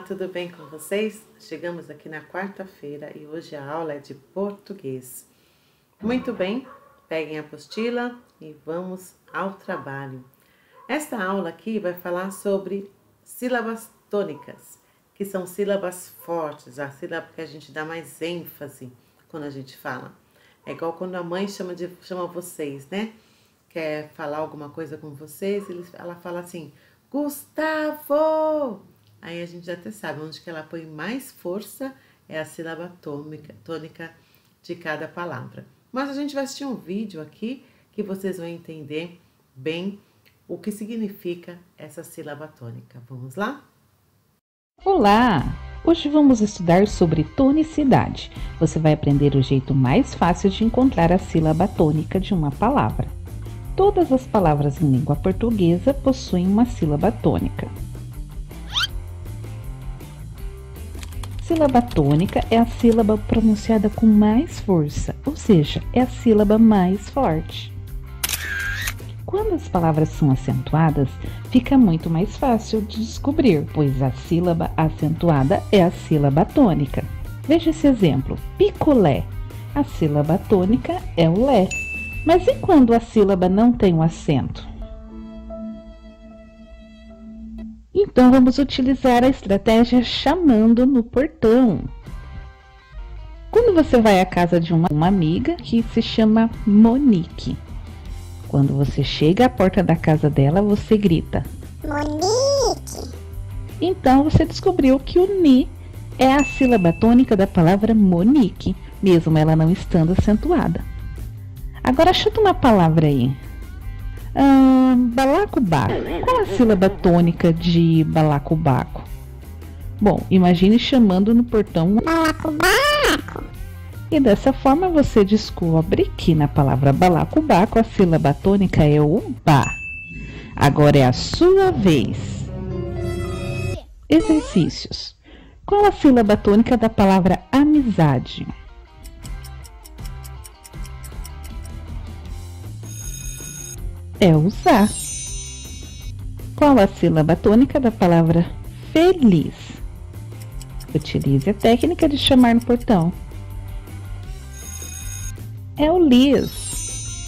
tudo bem com vocês? Chegamos aqui na quarta-feira e hoje a aula é de português. Muito bem, peguem a apostila e vamos ao trabalho. Esta aula aqui vai falar sobre sílabas tônicas, que são sílabas fortes, a sílaba que a gente dá mais ênfase quando a gente fala. É igual quando a mãe chama vocês, né? Quer falar alguma coisa com vocês, ela fala assim, Gustavo! Aí a gente até sabe onde que ela põe mais força é a sílaba tônica de cada palavra. Mas a gente vai assistir um vídeo aqui que vocês vão entender bem o que significa essa sílaba tônica. Vamos lá? Olá! Hoje vamos estudar sobre tonicidade. Você vai aprender o jeito mais fácil de encontrar a sílaba tônica de uma palavra. Todas as palavras em língua portuguesa possuem uma sílaba tônica. Sílaba tônica é a sílaba pronunciada com mais força, ou seja, é a sílaba mais forte. Quando as palavras são acentuadas, fica muito mais fácil de descobrir, pois a sílaba acentuada é a sílaba tônica. Veja esse exemplo, picolé. A sílaba tônica é o lé. Mas e quando a sílaba não tem um acento? Então vamos utilizar a estratégia chamando no portão. Quando você vai à casa de uma amiga que se chama Monique, quando você chega à porta da casa dela, você grita Monique! Então você descobriu que o ni é a sílaba tônica da palavra Monique, mesmo ela não estando acentuada. Agora chuta uma palavra aí. Balacobaco. Qual a sílaba tônica de balacobaco? Bom, imagine chamando no portão balacobaco. E dessa forma você descobre que na palavra balacobaco a sílaba tônica é o ba. Agora é a sua vez. Exercícios. Qual a sílaba tônica da palavra amizade? É usar. Qual a sílaba tônica da palavra feliz? Utilize a técnica de chamar no portão. É o lis.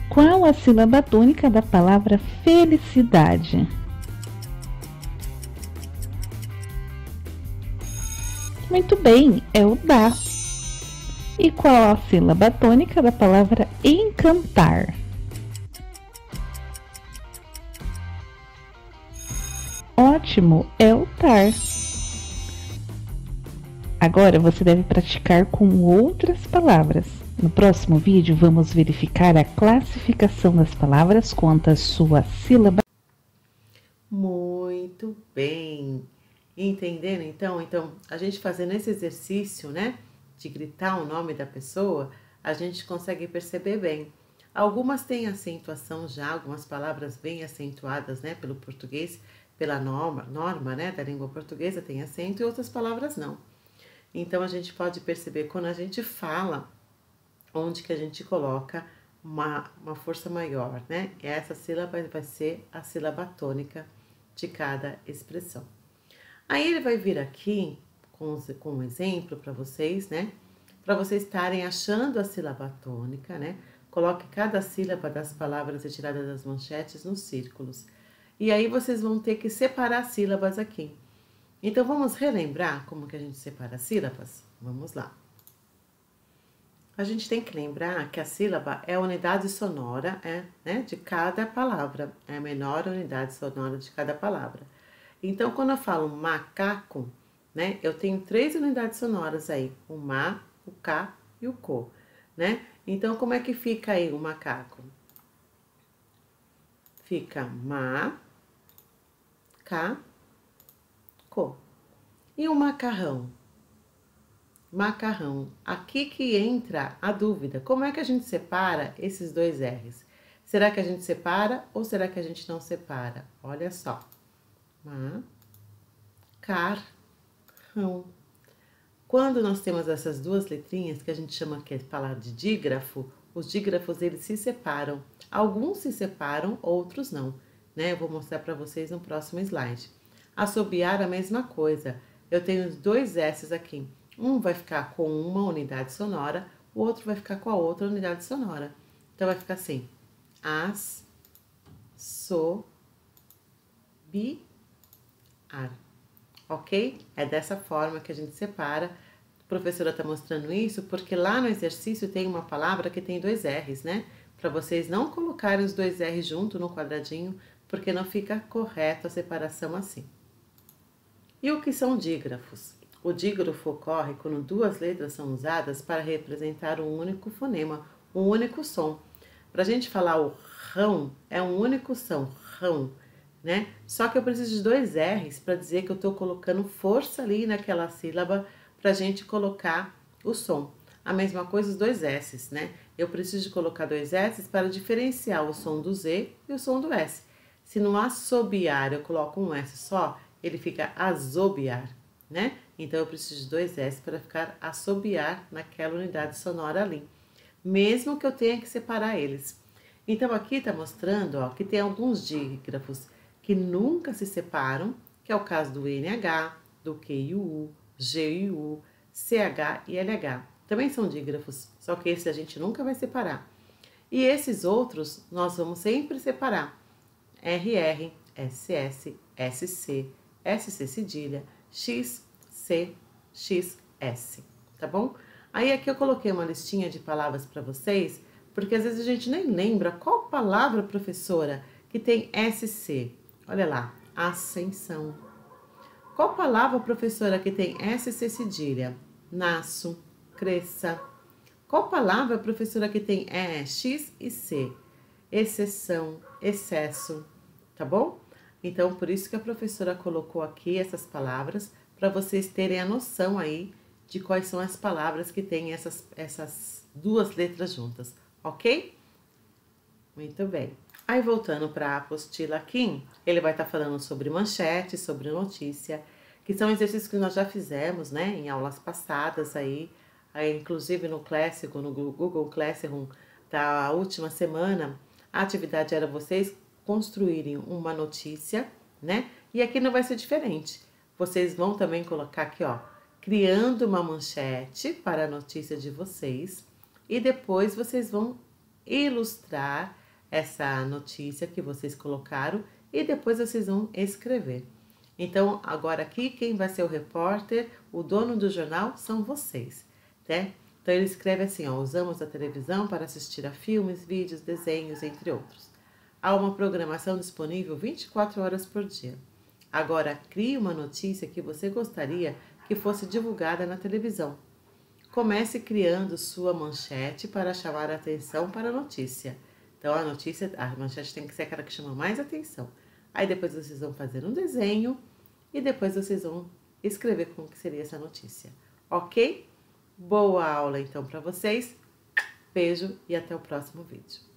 Qual a sílaba tônica da palavra felicidade? Muito bem, é o da. E qual a sílaba tônica da palavra encantar? Ótimo, é o tar. Agora você deve praticar com outras palavras. No próximo vídeo vamos verificar a classificação das palavras quanto à sua sílaba. Muito bem. Entenderam então? Então, a gente fazendo esse exercício, né, de gritar o nome da pessoa, a gente consegue perceber bem. Algumas têm acentuação já, algumas palavras bem acentuadas, né, pelo português, pela norma, né, da língua portuguesa tem acento e outras palavras não. Então, a gente pode perceber quando a gente fala, onde que a gente coloca uma força maior, né? E essa sílaba vai ser a sílaba tônica de cada expressão. Aí ele vai vir aqui com um exemplo para vocês, né? Para vocês estarem achando a sílaba tônica, né? Coloque cada sílaba das palavras retiradas das manchetes nos círculos. E aí vocês vão ter que separar sílabas aqui. Então, vamos relembrar como que a gente separa sílabas? Vamos lá. A gente tem que lembrar que a sílaba é a unidade sonora né, de cada palavra. É a menor unidade sonora de cada palavra. Então, quando eu falo macaco, né, eu tenho 3 unidades sonoras aí. O ma, o ca e o co, né? Então, como é que fica aí o macaco? Fica ma, ca, co. E o macarrão? Macarrão. Aqui que entra a dúvida. Como é que a gente separa esses dois R's? Será que a gente separa ou será que a gente não separa? Olha só. Macarrão. Quando nós temos essas duas letrinhas que a gente chama aqui de palavra de dígrafo, os dígrafos eles se separam. Alguns se separam, outros não, né? Eu vou mostrar para vocês no próximo slide. Assobiar, a mesma coisa. Eu tenho 2 S's aqui. Um vai ficar com uma unidade sonora, o outro vai ficar com a outra unidade sonora. Então, vai ficar assim. Assobiar. Ok? É dessa forma que a gente separa. A professora está mostrando isso porque lá no exercício tem uma palavra que tem 2 R's, né? Para vocês não colocarem os 2 R's junto no quadradinho, porque não fica correto a separação assim. E o que são dígrafos? O dígrafo ocorre quando 2 letras são usadas para representar um único fonema, um único som. Para a gente falar o rão, é um único som, rão, né? Só que eu preciso de 2 R's para dizer que eu estou colocando força ali naquela sílaba para a gente colocar o som. A mesma coisa os 2 S's, né? Eu preciso de colocar 2 S's para diferenciar o som do Z e o som do S. Se no assobiar eu coloco um S só, ele fica asobiar, né? Então, eu preciso de 2 S para ficar assobiar naquela unidade sonora ali. Mesmo que eu tenha que separar eles. Então, aqui está mostrando, ó, que tem alguns dígrafos que nunca se separam, que é o caso do NH, do QU, GU, CH e LH. Também são dígrafos, só que esse a gente nunca vai separar. E esses outros, nós vamos sempre separar. RR, SS, SC, SC cedilha, X, C, X, S, tá bom? Aí aqui eu coloquei uma listinha de palavras para vocês, porque às vezes a gente nem lembra qual palavra, professora, que tem SC. Olha lá, ascensão. Qual palavra, professora, que tem SC cedilha? Naço, cresça. Qual palavra, professora, que tem X e C? Exceção, excesso, tá bom? Então, por isso que a professora colocou aqui essas palavras, para vocês terem a noção aí de quais são as palavras que têm essas 2 letras juntas, ok? Muito bem. Aí, voltando para a apostila aqui, ele vai estar falando sobre manchete, sobre notícia, que são exercícios que nós já fizemos, né, em aulas passadas aí inclusive no Classroom, no Google Classroom da última semana, a atividade era vocês construírem uma notícia, né? E aqui não vai ser diferente. Vocês vão também colocar aqui, ó, criando uma manchete para a notícia de vocês e depois vocês vão ilustrar essa notícia que vocês colocaram e depois vocês vão escrever. Então, agora aqui, quem vai ser o repórter, o dono do jornal, são vocês, né? Então, ele escreve assim, ó, usamos a televisão para assistir a filmes, vídeos, desenhos, entre outros. Há uma programação disponível 24 horas por dia. Agora, crie uma notícia que você gostaria que fosse divulgada na televisão. Comece criando sua manchete para chamar a atenção para a notícia. Então, a manchete tem que ser aquela que chama mais atenção. Aí, depois vocês vão fazer um desenho e depois vocês vão escrever como que seria essa notícia. Ok? Boa aula, então, para vocês. Beijo e até o próximo vídeo.